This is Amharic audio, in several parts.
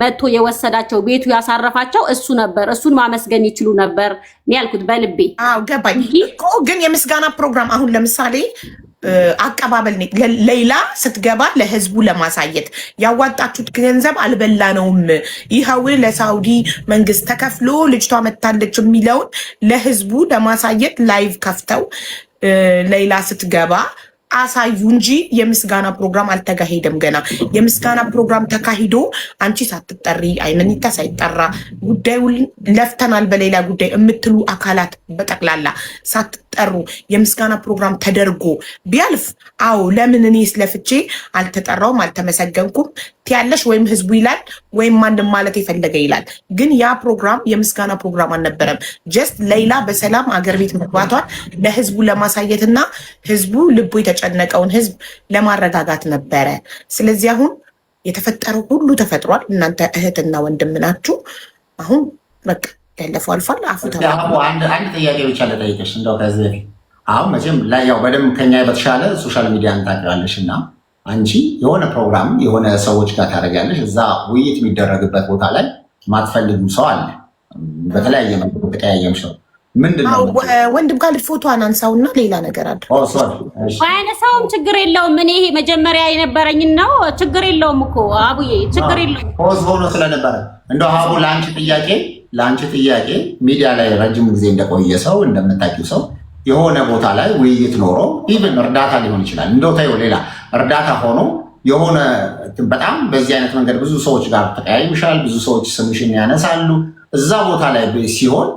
መጥቶ የወሰዳቸው ቤቱ ያሳረፋቸው እሱ ነበር። እሱን ማመስገን ይችሉ ነበር ያልኩት በልቤ። አዎ ገባኝ እኮ። ግን የምስጋና ፕሮግራም አሁን ለምሳሌ አቀባበል ሌላ ስትገባ ለህዝቡ ለማሳየት ያዋጣችሁት ገንዘብ አልበላነውም፣ ይኸው ለሳውዲ መንግስት ተከፍሎ ልጅቷ መታለች የሚለውን ለህዝቡ ለማሳየት ላይቭ ከፍተው ሌላ ስትገባ አሳዩ እንጂ የምስጋና ፕሮግራም አልተካሄደም። ገና የምስጋና ፕሮግራም ተካሂዶ አንቺ ሳትጠሪ አይመኒታ ሳይጠራ ጉዳዩን ለፍተናል በሌላ ጉዳይ የምትሉ አካላት በጠቅላላ ሳትጠሩ የምስጋና ፕሮግራም ተደርጎ ቢያልፍ፣ አዎ ለምን እኔ ስለፍቼ አልተጠራውም አልተመሰገንኩም ትያለሽ፣ ወይም ህዝቡ ይላል ወይም ማንም ማለት የፈለገ ይላል። ግን ያ ፕሮግራም የምስጋና ፕሮግራም አልነበረም። ጀስት ሌላ በሰላም አገር ቤት መግባቷን ለህዝቡ ለማሳየትና ህዝቡ ልቡ የተጨነቀውን ህዝብ ለማረጋጋት ነበረ። ስለዚህ አሁን የተፈጠረው ሁሉ ተፈጥሯል። እናንተ እህትና ወንድም ናችሁ። አሁን በቃ ያለፈው አልፏል። አንድ ጥያቄ ብቻ ልጠይቅሽ እንደው ከዚህ በፊት አሁን መቼም ላይ ያው በደንብ ከኛ በተሻለ ሶሻል ሚዲያን ታውቂዋለሽ እና አንቺ የሆነ ፕሮግራም የሆነ ሰዎች ጋር ታደርጊያለሽ፣ እዛ ውይይት የሚደረግበት ቦታ ላይ ማትፈልጊው ሰው አለ፣ በተለያየ መልኩ ተቀያየም ሰው ምንድነው? ወንድም ጋር ፎቶ አናንሳውና ሌላ ነገር አለ። ባያነሳውም ችግር የለውም። እኔ ይሄ መጀመሪያ የነበረኝ ነው። ችግር የለውም እኮ አቡዬ፣ ችግር የለውም። ፖዝ ሆኖ ስለነበረ እንደው አቡ ለአንቺ ጥያቄ ሚዲያ ላይ ረጅም ጊዜ እንደቆየ ሰው እንደምታውቂው ሰው የሆነ ቦታ ላይ ውይይት ኖሮ ኢቭን እርዳታ ሊሆን ይችላል። እንደው ታዩ ሌላ እርዳታ ሆኖ የሆነ በጣም በዚህ አይነት መንገድ ብዙ ሰዎች ጋር ተቀያይምሻል፣ ብዙ ሰዎች ስምሽን ያነሳሉ። እዛ ቦታ ላይ ሲሆን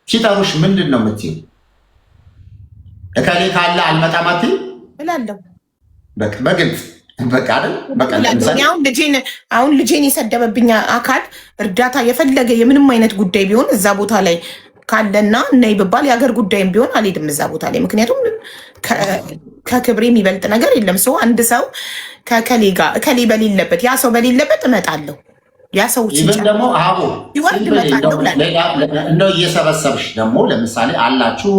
ሲጠሩሽ ምንድን ነው የምትይው? እከሌ ካለ አልመጣም አትይም እላለሁ። በግልጽ በቃ አይደል? በቃ አሁን ልጄን የሰደበብኝ አካል እርዳታ የፈለገ የምንም አይነት ጉዳይ ቢሆን እዛ ቦታ ላይ ካለና ነይ ብባል የሀገር ጉዳይም ቢሆን አልሄድም እዛ ቦታ ላይ። ምክንያቱም ከክብሬ የሚበልጥ ነገር የለም። ሰው አንድ ሰው ከከሌ ጋር እከሌ በሌለበት ያ ሰው በሌለበት እመጣለሁ። ያ ሰው ደግሞ እንደው እየሰበሰብሽ ደግሞ ለምሳሌ አላችሁ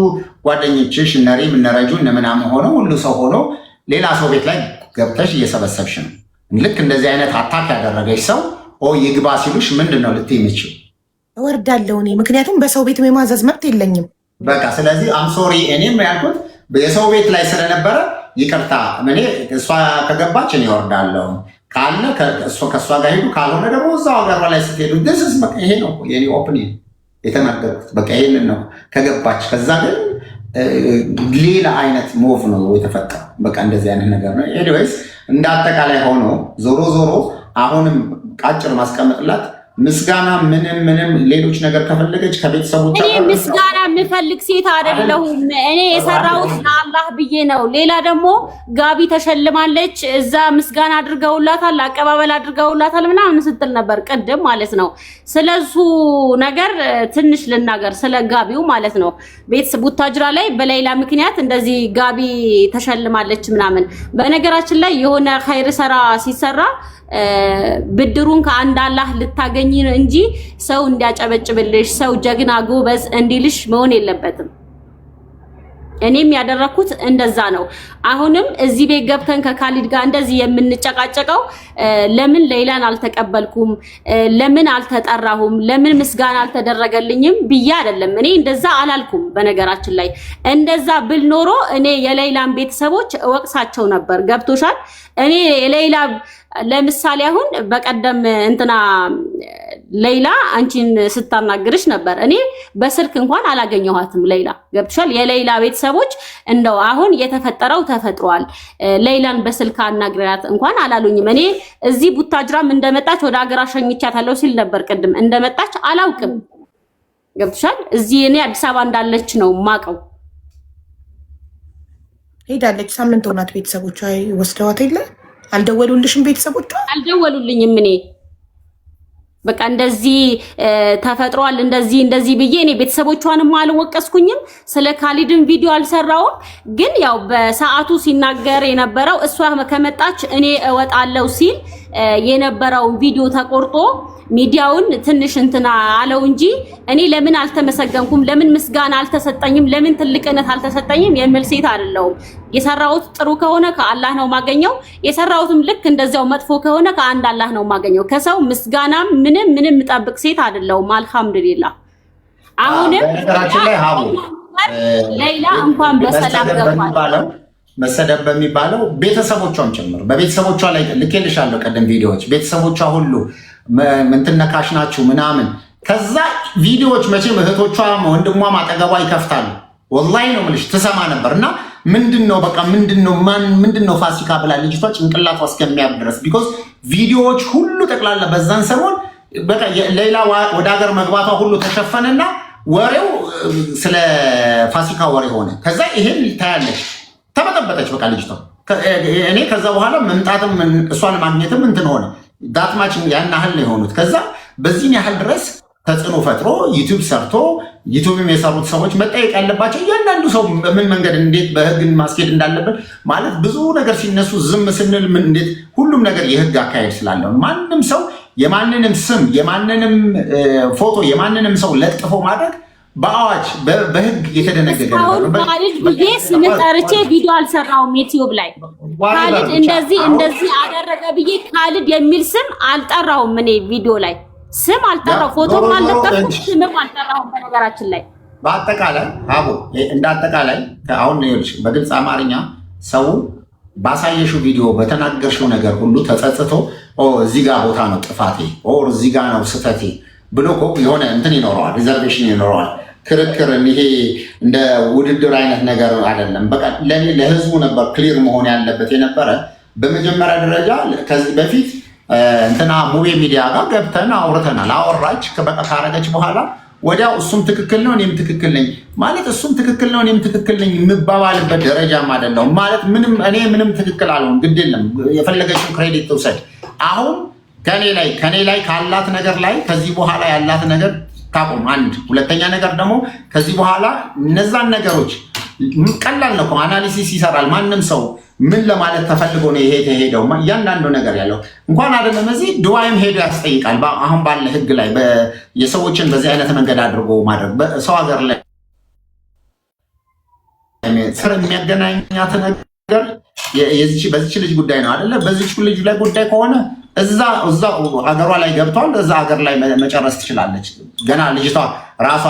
ጓደኞችሽ እነሪም እነረጁ እነምናምን ሆነው ሁሉ ሰው ሆኖ ሌላ ሰው ቤት ላይ ገብተሽ እየሰበሰብሽ ነው። ልክ እንደዚህ አይነት አታክ ያደረገች ሰው ይግባ ሲሉሽ ምንድን ነው ልትይ የምችው? እወርዳለሁ እኔ። ምክንያቱም በሰው ቤት የማዘዝ መብት የለኝም። በቃ ስለዚህ አምሶሪ እኔም ያልኩት የሰው ቤት ላይ ስለነበረ ይቅርታ፣ እኔ እሷ ከገባች እኔ እወርዳለሁ ካለ ከእሷ ጋር ሄዱ፣ ካልሆነ ደግሞ እዛው ሀገሯ ላይ ስትሄዱ ደስስ በቃ ይሄ ነው የኔ ኦፕኒን የተናገርኩት። በቃ ይሄንን ነው ከገባች። ከዛ ግን ሌላ አይነት ሞቭ ነው የተፈጠረው። በቃ እንደዚህ አይነት ነገር ነው። ኤኒዌይስ እንደ አጠቃላይ ሆኖ ዞሮ አሁንም ቃጭር ማስቀመጥላት ምስጋና ምንም ሌሎች ነገር ከፈለገች ከቤተሰቦቿ እኔ ምስጋና የምፈልግ ሴት አይደለሁም። እኔ የሰራሁት ለአላህ ብዬ ነው። ሌላ ደግሞ ጋቢ ተሸልማለች፣ እዛ ምስጋና አድርገውላታል፣ አቀባበል አድርገውላታል ምናምን ስትል ነበር ቅድም ማለት ነው። ስለሱ ነገር ትንሽ ልናገር፣ ስለ ጋቢው ማለት ነው። ቡታጅራ ላይ በሌላ ምክንያት እንደዚህ ጋቢ ተሸልማለች ምናምን። በነገራችን ላይ የሆነ ኸይር ሰራ ሲሰራ ብድሩን ከአንድ አላህ ልታገኝ እንጂ ሰው እንዲያጨበጭብልሽ ሰው ጀግና ጎበዝ እንዲልሽ መሆን የለበትም። እኔም ያደረኩት እንደዛ ነው። አሁንም እዚህ ቤት ገብተን ከካሊድ ጋር እንደዚህ የምንጨቃጨቀው ለምን ሌላን አልተቀበልኩም፣ ለምን አልተጠራሁም፣ ለምን ምስጋና አልተደረገልኝም ብዬ አይደለም። እኔ እንደዛ አላልኩም። በነገራችን ላይ እንደዛ ብል ኖሮ እኔ የሌላን ቤተሰቦች እወቅሳቸው ነበር። ገብቶሻል? እኔ የሌላ ለምሳሌ አሁን በቀደም እንትና ሌላ አንቺን ስታናግርሽ ነበር። እኔ በስልክ እንኳን አላገኘኋትም። ሌላ ገብቶሻል? የሌላ ቤተሰቦች እንደው አሁን የተፈጠረው ተፈጥሯል፣ ሌላን በስልክ አናግራት እንኳን አላሉኝም። እኔ እዚህ ቡታጅራም እንደመጣች ወደ ሀገር አሸኝቻታለሁ ሲል ነበር ቅድም። እንደመጣች አላውቅም። ገብቶሻል? እዚህ እኔ አዲስ አበባ እንዳለች ነው ማቀው። ሄዳለች። ሳምንት ሆናት። ቤተሰቦቿ ወስደዋት የለ አልደወሉልሽም? ቤተሰቦቿ አልደወሉልኝም። እኔ በቃ እንደዚህ ተፈጥሯል እንደዚህ ብዬ እኔ ቤተሰቦቿንም አልወቀስኩኝም። ስለ ካሊድን ቪዲዮ አልሰራውም። ግን ያው በሰዓቱ ሲናገር የነበረው እሷ ከመጣች እኔ እወጣለሁ ሲል የነበረው ቪዲዮ ተቆርጦ ሚዲያውን ትንሽ እንትና አለው እንጂ እኔ ለምን አልተመሰገንኩም፣ ለምን ምስጋና አልተሰጠኝም፣ ለምን ትልቅነት አልተሰጠኝም የሚል ሴት አይደለሁም። የሰራሁት ጥሩ ከሆነ ከአላህ ነው ማገኘው፣ የሰራሁትም ልክ እንደዚያው መጥፎ ከሆነ ከአንድ አላህ ነው ማገኘው። ከሰው ምስጋናም ምንም ምጣብቅ ሴት አይደለሁም። አልሐምዱሊላህ። አሁንም በነገራችን ላይ ሀቡ ሌላ እንኳን በሰላም ገባል መሰደብ በሚባለው ቤተሰቦቿም ጭምር በቤተሰቦቿ ላይ ልኬልሻለሁ ቀደም ቪዲዮዎች ቤተሰቦቿ ሁሉ ምንትነካሽ ናችሁ ምናምን ከዛ ቪዲዮዎች መቼም እህቶቿም ወንድሟም አጠገቧ ይከፍታሉ። ወላሂ ነው የምልሽ ትሰማ ነበር እና ምንድነው በቃ ምንድነው ፋሲካ ብላ ልጅቷ ጭንቅላቷ እስከሚያብ ድረስ ቢኮዝ ቪዲዮዎች ሁሉ ጠቅላላ በዛን ሰሞን በቃ ሌላ ወደ ሀገር መግባቷ ሁሉ ተሸፈነና ወሬው ስለ ፋሲካ ወሬ ሆነ። ከዛ ይሄን ታያለች ተበጠበጠች በቃ ልጅቷ። እኔ ከዛ በኋላ መምጣትም እሷን ማግኘትም እንትን ሆነ ዳትማች ያን ያህል ነው የሆኑት። ከዛ በዚህን ያህል ድረስ ተጽዕኖ ፈጥሮ ዩቲዩብ ሰርቶ ዩቲዩብም የሰሩት ሰዎች መጠየቅ ያለባቸው እያንዳንዱ ሰው በምን መንገድ እንዴት በህግን ማስኬድ እንዳለበት ማለት ብዙ ነገር ሲነሱ ዝም ስንል እንዴት ሁሉም ነገር የህግ አካሄድ ስላለው ማንም ሰው የማንንም ስም የማንንም ፎቶ የማንንም ሰው ለጥፎ ማድረግ በአዋጅ በህግ የተደነገገ ነው። ካሊድ ብዬ ስም ጠርቼ ቪዲዮ አልሰራውም ዩቲዩብ ላይ ካሊድ እንደዚህ አደረገ ብዬ ካሊድ የሚል ስም አልጠራውም። እኔ ቪዲዮ ላይ ስም አልጠራው፣ ፎቶ አልለጠፍኩም፣ ስምም አልጠራውም። በነገራችን ላይ በአጠቃላይ አቦ እንዳጠቃላይ አሁን ይኸውልሽ በግልጽ አማርኛ ሰው ባሳየሽው ቪዲዮ በተናገርሽው ነገር ሁሉ ተጸጽቶ እዚህ ጋር ቦታ ነው ጥፋቴ እዚህ ጋር ነው ስህተቴ ብሎ እኮ የሆነ እንትን ይኖረዋል፣ ሪዘርቬሽን ይኖረዋል። ክርክርን ይሄ እንደ ውድድር አይነት ነገር አይደለም። በቃ ለህዝቡ ነበር ክሊር መሆን ያለበት የነበረ። በመጀመሪያ ደረጃ ከዚህ በፊት እንትና ሙቤ ሚዲያ ጋር ገብተን አውርተናል። አወራች በቃ ካረገች በኋላ ወዲያው እሱም ትክክል ነው እኔም ትክክል ነኝ ማለት እሱም ትክክል ነው እኔም ትክክል ነኝ የምባባልበት ደረጃም አይደለሁም ማለት እኔ ምንም ትክክል አልሆን ግድ የለም የፈለገችው ክሬዲት ትውሰድ። አሁን ከኔ ላይ ካላት ነገር ላይ ከዚህ በኋላ ያላት ነገር ታቆም። አንድ ሁለተኛ ነገር ደግሞ ከዚህ በኋላ እነዛን ነገሮች ቀላል ነው አናሊሲስ ይሰራል ማንም ሰው ምን ለማለት ተፈልጎ ነው ይሄ ተሄደው እያንዳንዱ ነገር ያለው እንኳን አይደለም እዚህ ዱባይም ሄዶ ያስጠይቃል። አሁን ባለ ህግ ላይ የሰዎችን በዚህ አይነት መንገድ አድርጎ ማድረግ በሰው ሀገር ላይ ስር የሚያገናኛት ነገር በዚች ልጅ ጉዳይ ነው አይደለ? በዚች ልጅ ላይ ጉዳይ ከሆነ እዛ ሀገሯ ላይ ገብቷል። እዛ ሀገር ላይ መጨረስ ትችላለች። ገና ልጅቷ ራሷ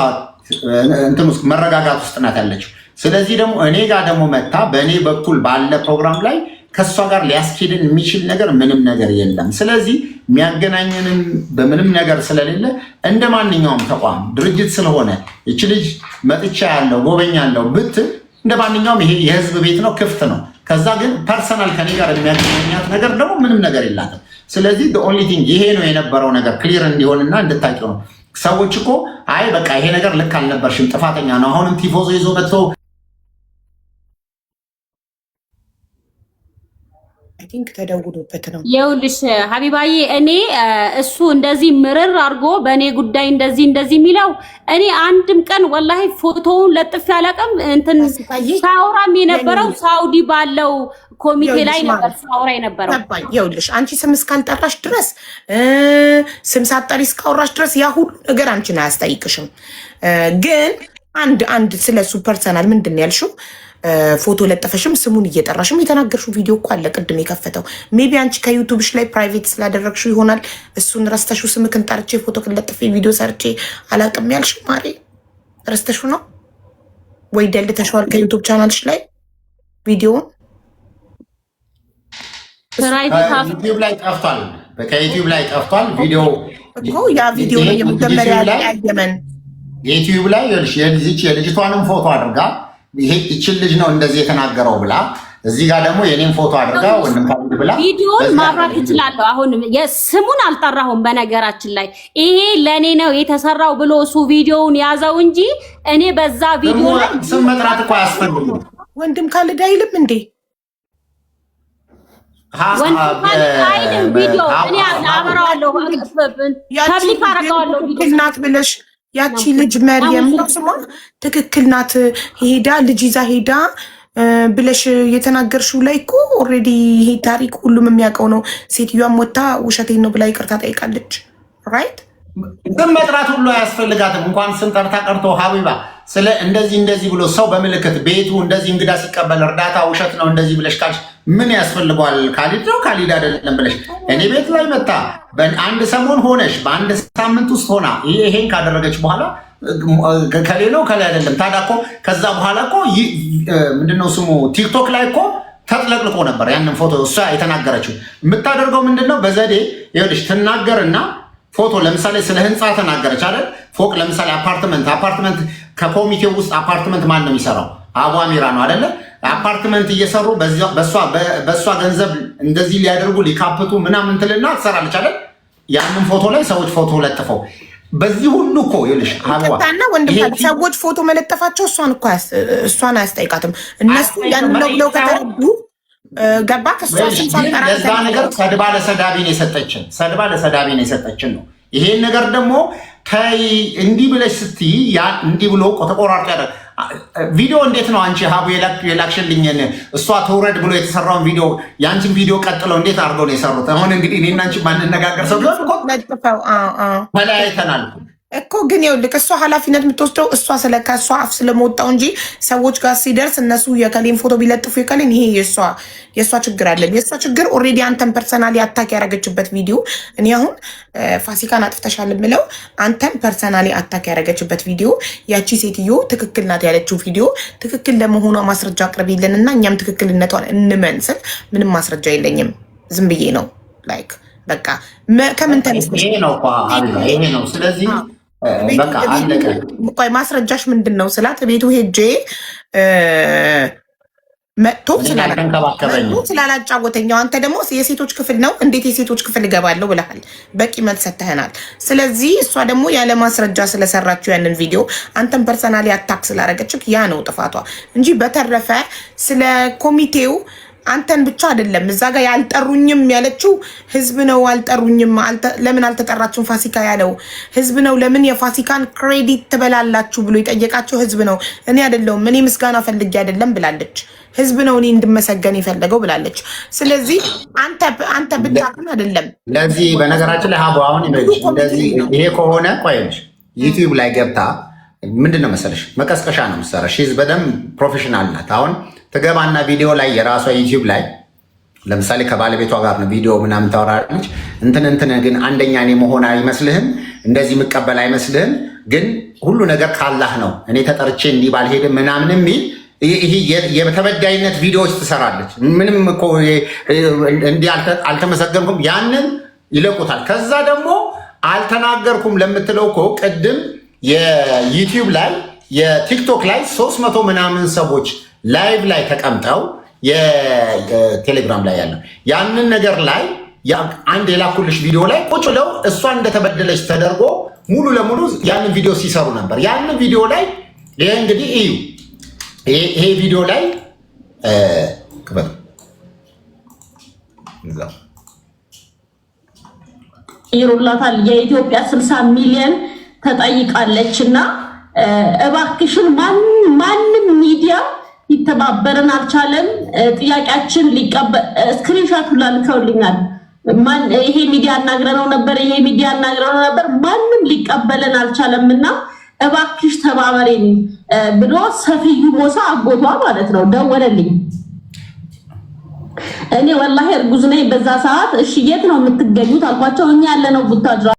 እንትን ውስጥ መረጋጋት ውስጥ ናት ያለችው። ስለዚህ ደግሞ እኔ ጋር ደግሞ መታ በእኔ በኩል ባለ ፕሮግራም ላይ ከእሷ ጋር ሊያስኬድን የሚችል ነገር ምንም ነገር የለም። ስለዚህ የሚያገናኘንም በምንም ነገር ስለሌለ እንደ ማንኛውም ተቋም ድርጅት ስለሆነ ይች ልጅ መጥቻ ያለው ጎበኛ ያለው ብትል እንደ ማንኛውም ይሄ የህዝብ ቤት ነው፣ ክፍት ነው። ከዛ ግን ፐርሰናል ከኔ ጋር የሚያገናኛት ነገር ደግሞ ምንም ነገር የላትም። ስለዚህ ኦንሊ ቲንግ ይሄ ነው የነበረው ነገር ክሊር እንዲሆንና እንድታቂው ነው። ሰዎች እኮ አይ በቃ ይሄ ነገር ልክ አልነበርሽም ጥፋተኛ ነው አሁንም ቲፎዞ ይዞ መጥቶ ተደውሎበት ነው። ይኸውልሽ ሀቢባዬ እኔ እሱ እንደዚህ ምርር አድርጎ በእኔ ጉዳይ እንደዚህ የሚለው እኔ አንድም ቀን ወላሂ ፎቶውን ለጥፍ ያለቀም እንትን ሳውራም የነበረው ሳውዲ ባለው ኮሚቴ ላይ ነበር ሳውራ የነበረው። ይኸውልሽ አንቺ ስም እስካልጠራሽ ድረስ ስም ሳትጠሪ እስካወራሽ ድረስ ያ ሁሉ ነገር አንቺን አያስጠይቅሽም። ግን አንድ ስለሱ ፐርሰናል ምንድን ነው ያልሽው? ፎቶ ለጠፈሽም ስሙን እየጠራሽም የተናገርሽው ቪዲዮ እኮ አለ ቅድም የከፈተው። ሜቢ አንቺ ከዩቱብሽ ላይ ፕራይቬት ስላደረግሽው ይሆናል እሱን ረስተሽው ስምክን ጠርቼ ፎቶ ለጥፌ ቪዲዮ ሰርቼ አላቅም ያልሽ ማሬ ረስተሽው ነው ወይ ደልተሽዋል ከዩቱብ ቻናልሽ ላይ ቪዲዮውን? ዩቲዩብ ላይ ጠፍቷል። ከዩቲዩብ ላይ ጠፍቷል ቪዲዮ እኮ ያ ቪዲዮ ነው የመጀመሪያ ያየመን ዩቲዩብ ላይ የልጅቷንም ፎቶ አድርጋ ይሄ ይችል ልጅ ነው እንደዚህ የተናገረው ብላ እዚህ ጋር ደግሞ የኔን ፎቶ አድርጋ ወንድም ካሉ ብላ ቪዲዮን ማብራት ይችላል። አሁን የስሙን አልጠራሁም። በነገራችን ላይ ይሄ ለኔ ነው የተሰራው ብሎ እሱ ቪዲዮውን ያዘው እንጂ እኔ በዛ ቪዲዮ ላይ ስም መጥራት እኮ አያስፈልግም። ወንድም ካልዳ አይልም እንዴ? አይልም ቪዲዮ እኔ አበራዋለሁ ፐብሊክ አደርገዋለሁ ቪዲዮ እናት ብለሽ ያቺ ልጅ መርየም ነው ስሟ፣ ትክክል ናት። ሄዳ ልጅ ይዛ ሄዳ ብለሽ የተናገርሽው ላይ እኮ ኦልሬዲ ይሄ ታሪክ ሁሉም የሚያውቀው ነው። ሴትዮዋም ወታ ውሸቴን ነው ብላ ይቅርታ ጠይቃለች። ራይት ግን መጥራት ሁሉ አያስፈልጋትም። እንኳን ስም ጠርታ ቀርቶ ሀቢባ ስለ እንደዚህ ብሎ ሰው በምልክት ቤቱ እንደዚህ እንግዳ ሲቀበል እርዳታ ውሸት ነው እንደዚህ ብለሽ ካልሽ ምን ያስፈልጓል? ካሊድ ነው ካሊድ አይደለም ብለሽ እኔ ቤት ላይ መጣ በአንድ ሰሞን ሆነሽ በአንድ ሳምንት ውስጥ ሆና ይሄን ካደረገች በኋላ ከሌ ነው ከሌ አይደለም። ታዲያ እኮ ከዛ በኋላ እኮ ምንድነው ስሙ ቲክቶክ ላይ እኮ ተጥለቅልቆ ነበር ያንን ፎቶ እሷ የተናገረችው። የምታደርገው ምንድነው በዘዴ ይኸውልሽ ትናገርና ፎቶ ለምሳሌ ስለ ህንፃ ተናገረች አይደል? ፎቅ ለምሳሌ አፓርትመንት ከኮሚቴው ውስጥ አፓርትመንት ማን ነው የሚሰራው? አቡ አሚራ ነው አይደለ? አፓርትመንት እየሰሩ በእሷ ገንዘብ እንደዚህ ሊያደርጉ ሊካፕቱ ምናምን ትልና ትሰራለች አይደል? ያንን ፎቶ ላይ ሰዎች ፎቶ ለጥፈው በዚህ ሁሉ እኮ ይልሽ አባና ወንድም ሰዎች ፎቶ መለጠፋቸው እሷን አያስጠይቃትም። እነሱ ያንን ነው ብለው ከተረዱ ገባ ለዛ ነገር ሰድባ ለሰዳቢ ነው የሰጠችን ነው። ይሄን ነገር ደግሞ ተይ እንዲህ ብለሽ ስትይ እንዲህ ብሎ ተቆራርጦ ያደረግ ቪዲዮ እንዴት ነው አንቺ ሀቡ የላክሽልኝን እሷ ተውረድ ብሎ የተሰራውን ቪዲዮ የአንቺን ቪዲዮ ቀጥለው እንዴት አድርገው ነው የሰሩት? አሁን እንግዲህ እኔና አንቺ ማንነጋገር ሰው ተለያይተናል እኮ ግን ይኸውልህ እሷ ኃላፊነት የምትወስደው እሷ ከእሷ አፍ ስለመወጣው እንጂ ሰዎች ጋር ሲደርስ እነሱ የከሌን ፎቶ ቢለጥፉ የከሌን ይሄ የእሷ ችግር አለን። የእሷ ችግር ኦልሬዲ አንተን ፐርሰናሊ አታክ ያደረገችበት ቪዲዮ እኔ አሁን ፋሲካን አጥፍተሻል የምለው አንተን ፐርሰናሊ አታክ ያደረገችበት ቪዲዮ ያቺ ሴትዮ ትክክል ናት ያለችው ቪዲዮ ትክክል ለመሆኗ ማስረጃ አቅርቢልን እና እኛም ትክክልነቷን እንመንስል። ምንም ማስረጃ የለኝም ዝም ብዬ ነው ላይክ በቃ ከምን ተነስተሽ ይሄ ነው ስለዚህ በቃ አለቀ። ቆይ ማስረጃሽ ምንድን ነው ስላት ቤቱ ሄጄ መጥቶ ስላላጫወተኛው አንተ ደግሞ የሴቶች ክፍል ነው እንዴት የሴቶች ክፍል እገባለሁ ብለሃል። በቂ መልስ ሰጥተኸናል። ስለዚህ እሷ ደግሞ ያለ ማስረጃ ስለሰራችው ያንን ቪዲዮ አንተን ፐርሰናሊ አታክ ስላደረገችህ ያ ነው ጥፋቷ እንጂ በተረፈ ስለ ኮሚቴው አንተን ብቻ አይደለም። እዛ ጋር ያልጠሩኝም ያለችው ህዝብ ነው። አልጠሩኝም ለምን አልተጠራችሁም ፋሲካ ያለው ህዝብ ነው። ለምን የፋሲካን ክሬዲት ትበላላችሁ ብሎ የጠየቃቸው ህዝብ ነው፣ እኔ አይደለሁም። እኔ ምስጋና ፈልጌ አይደለም ብላለች። ህዝብ ነው እኔ እንድመሰገን የፈለገው ብላለች። ስለዚህ አንተ ብቻ አይደለም። ለዚህ በነገራችን ላይ ሀቡ አሁን እንደዚህ ይሄ ከሆነ ቆይልሽ ዩቲዩብ ላይ ገብታ ምንድን ነው መሰለሽ መቀስቀሻ ነው የምትሰራው። ሺዝ በደንብ ፕሮፌሽናል ናት። አሁን ትገባና ቪዲዮ ላይ የራሷ ዩቲዩብ ላይ ለምሳሌ ከባለቤቷ ጋር ነው ቪዲዮ ምናምን ታወራለች። እንትን ግን አንደኛ እኔ መሆን አይመስልህም፣ እንደዚህ የምቀበል አይመስልህም፣ ግን ሁሉ ነገር ካላህ ነው እኔ ተጠርቼ እንዲህ ባልሄድም ምናምን የሚል ይሄ የተበዳይነት ቪዲዮዎች ትሰራለች። ምንም እኮ እንዲህ አልተመሰገንኩም ያንን ይለቁታል። ከዛ ደግሞ አልተናገርኩም ለምትለው እኮ ቅድም የዩቲዩብ ላይ የቲክቶክ ላይ 300 ምናምን ሰዎች ላይቭ ላይ ተቀምጠው የቴሌግራም ላይ ያለው ያንን ነገር ላይ አንድ የላኩልሽ ቪዲዮ ላይ ቁጭ ብለው እሷ እንደተበደለች ተደርጎ ሙሉ ለሙሉ ያንን ቪዲዮ ሲሰሩ ነበር። ያንን ቪዲዮ ላይ ይሄ እንግዲህ እዩ ይሄ ቪዲዮ ላይ ይሩላታል የኢትዮጵያ 60 ሚሊዮን ተጠይቃለች እና እባክሽን ማንም ሚዲያ ሊተባበረን አልቻለም። ጥያቄያችን ሊቀበል ስክሪንሾት ሁላ ልከውልኛል። ይሄ ሚዲያ አናግረነው ነበር ማንም ሊቀበለን አልቻለምና እባክሽ ተባበሬን ብሎ ሰፊዩ ሞሳ አጎቷ ማለት ነው ደወለልኝ። እኔ ወላሂ እርጉዝ ነኝ በዛ ሰዓት። እሺ የት ነው የምትገኙት አልኳቸው። እኛ ያለነው ቡታጅራ